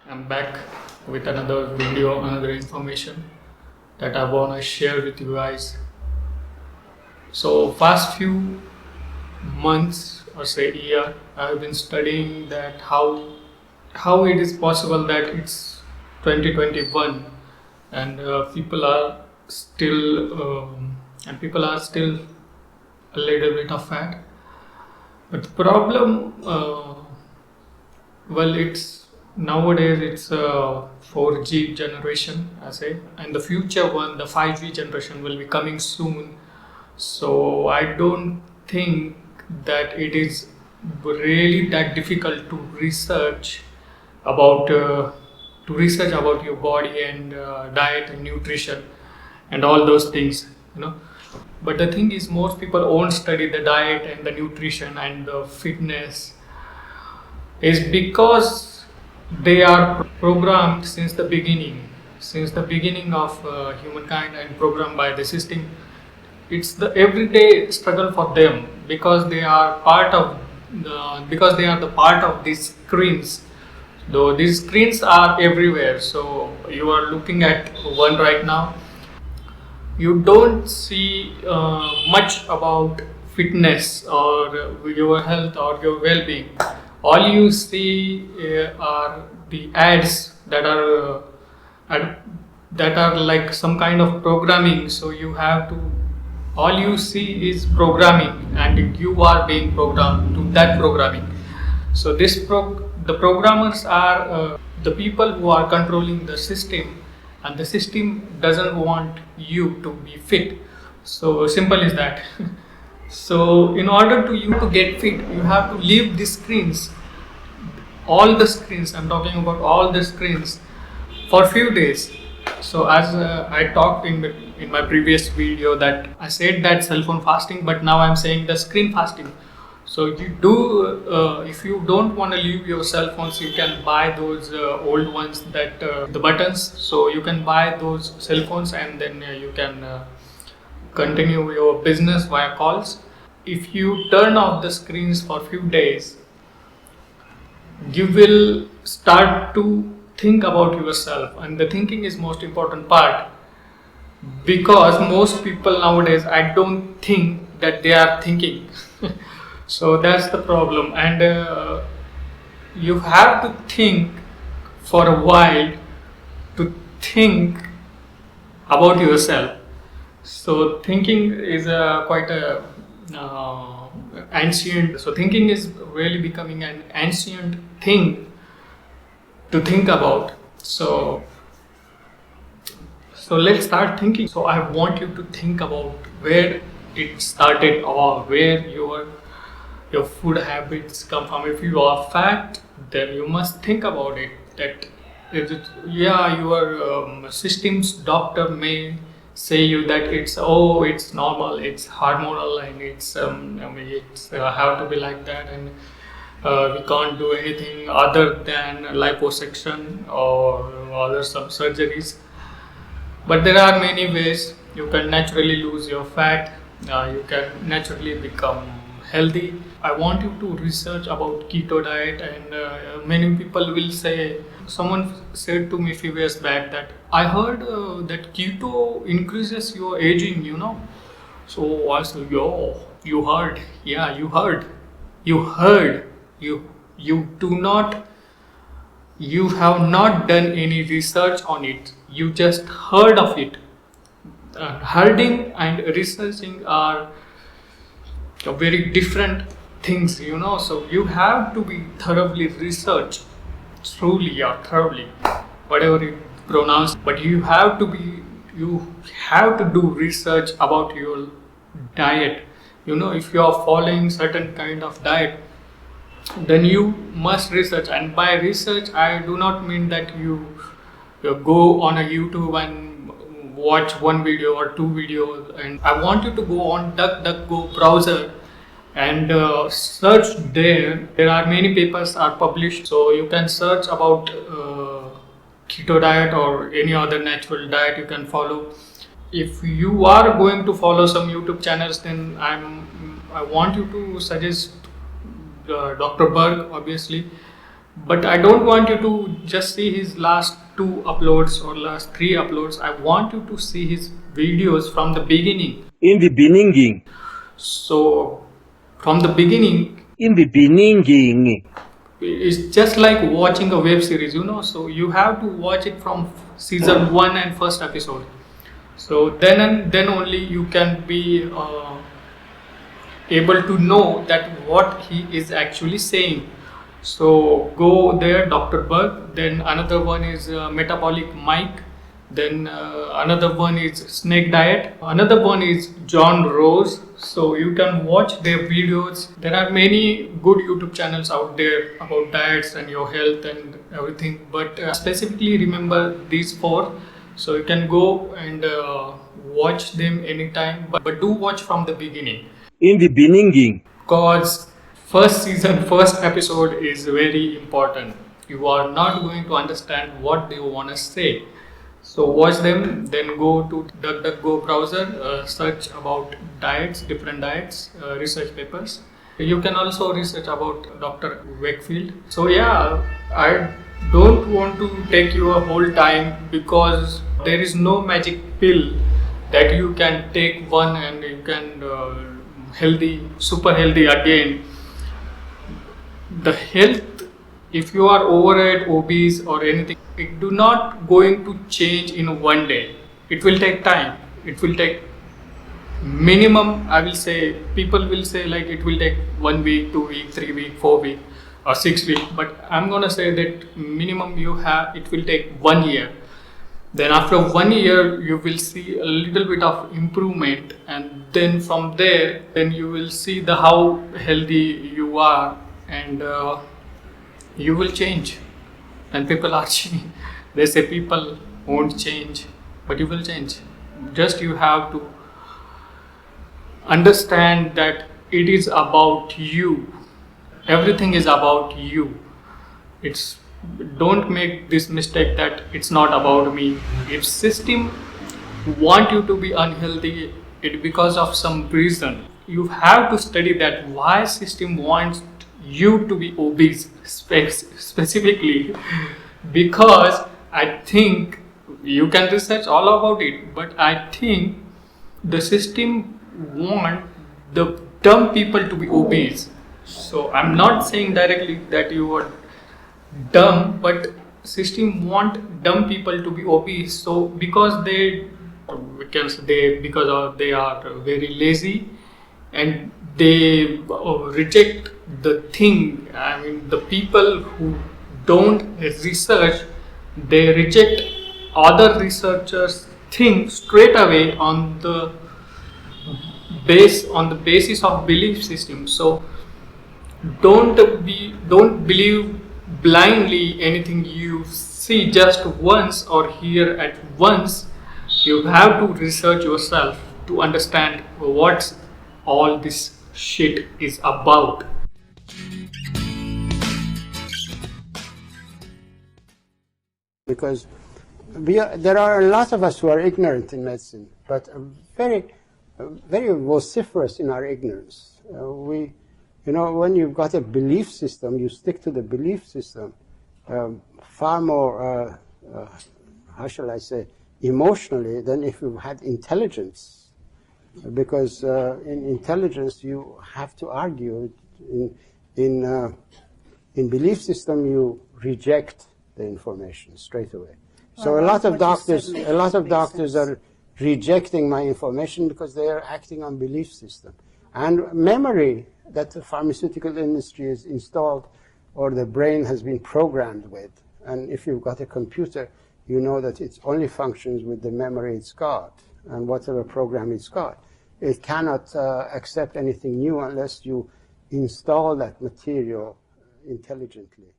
I'm back with another video, another information that I want to share with you guys. So, past few months or say year, I have been studying that how it is possible that it's 2021 and people are still a little bit of fat. But the problem, it's nowadays it's a 4G generation, I say, and the future one, the 5G generation, will be coming soon. So I don't think that it is really that difficult to about your body and diet and nutrition and all those things, you know. But the thing is, most people won't study the diet and the nutrition and the fitness is because they are programmed since the beginning of humankind, and programmed by the system. It's the everyday struggle for them because they are the part of these screens. Though these screens are everywhere, so you are looking at one right now. You don't see much about fitness or your health or your well-being. All you see are the ads that are like some kind of programming. So you have to, all you see is programming, and you are being programmed to that programming. So the programmers are the people who are controlling the system, and the system doesn't want you to be fit. So simple is that. So in order to you to get fit, you have to leave the screens, all the screens. I'm talking about all the screens for few days. So as I talked in my previous video, that I said that cell phone fasting, but now I'm saying the screen fasting. So you do, if you don't want to leave your cell phones, you can buy those old ones that the buttons. So you can buy those cell phones, and then you can continue your business via calls. If you turn off the screens for few days, you will start to think about yourself, and the thinking is most important part, because most people nowadays, I don't think that they are thinking. So that's the problem, and you have to think for a while to think about yourself. So thinking is quite a ancient. So thinking is really becoming an ancient thing to think about. So let's start thinking. So I want you to think about where it started, or where your food habits come from. If you are fat, then you must think about it. That is it, yeah, your system's doctor may say you that it's normal, it's hormonal, and it's have to be like that, and we can't do anything other than liposuction or other some surgeries. But there are many ways you can naturally lose your fat. You can naturally become healthy. I want you to research about keto diet, and many people will say. Someone said to me few years back that I heard that keto increases your aging. So I said, yo, you heard? Yeah, you heard. You heard. You do not. You have not done any research on it. You just heard of it. Herding and researching are very different things, So you have to be thoroughly researched, truly or thoroughly, whatever you pronounce. But you have to do research about your diet. If you are following certain kind of diet, then you must research. And by research, I do not mean that you go on a YouTube and watch one video or two videos, and I want you to go on DuckDuckGo browser and search there. There are many papers are published, so you can search about keto diet or any other natural diet you can follow. If you are going to follow some YouTube channels, then I want you to suggest Dr. Berg, obviously, but I don't want you to just see his last 2 uploads or last 3 uploads. I want you to see his videos from the beginning. In the beginning. So from the beginning, In the beginning. it's just like watching a web series, so you have to watch it from season 1 and first episode. So then and then only you can be able to know that what he is actually saying. So go there, Dr. Berg. Then another one is Metabolic Mike. Then another one is Snake Diet. Another one is John Rose. So you can watch their videos. There are many good YouTube channels out there about diets and your health and everything. But specifically remember these 4. So you can go and watch them anytime. But do watch from the beginning. In the beginning. Because first season, first episode is very important. You are not going to understand what they want to say. So watch them, then go to DuckDuckGo browser, search about diets, different diets, research papers. You can also research about Dr. Wakefield. So yeah, I don't want to take you a whole time, because there is no magic pill that you can take one and you can super healthy again. The health, if you are overweight, obese or anything, it do not going to change in one day. It will take time. It will take minimum, I will say, people will say like it will take 1 week, 2 week, 3 week, 4 week or 6 week. But I'm gonna say that minimum it will take 1 year. Then after 1 year, you will see a little bit of improvement, and then from there, then you will see how healthy you are, and you will change. And people are changing. They say people won't change, but you will change. Just you have to understand that it is about you. Everything is about you. Don't make this mistake that it's not about me. If system want you to be unhealthy, it because of some reason. You have to study that why system wants you to be obese specifically, because I think you can research all about it, but I think the system want the dumb people to be obese. So I'm not saying directly that you are dumb, but system want dumb people to be obese. So because they are very lazy, and they reject the thing. I mean, the people who don't research, they reject other researchers' thing straight away on the basis of belief system. So don't believe blindly anything you see just once or hear at once. You have to research yourself to understand what all this shit is about. Because there are a lot of us who are ignorant in medicine, but very vociferous in our ignorance. When you've got a belief system, you stick to the belief system far more, how shall I say, emotionally than if you had intelligence. Because in intelligence you have to argue. In belief system you reject the information straight away. So a lot of doctors are rejecting my information because they are acting on belief system. And memory that the pharmaceutical industry is installed, or the brain has been programmed with. And if you've got a computer, you know that it only functions with the memory it's got and whatever program it's got. It cannot accept anything new unless you install that material intelligently.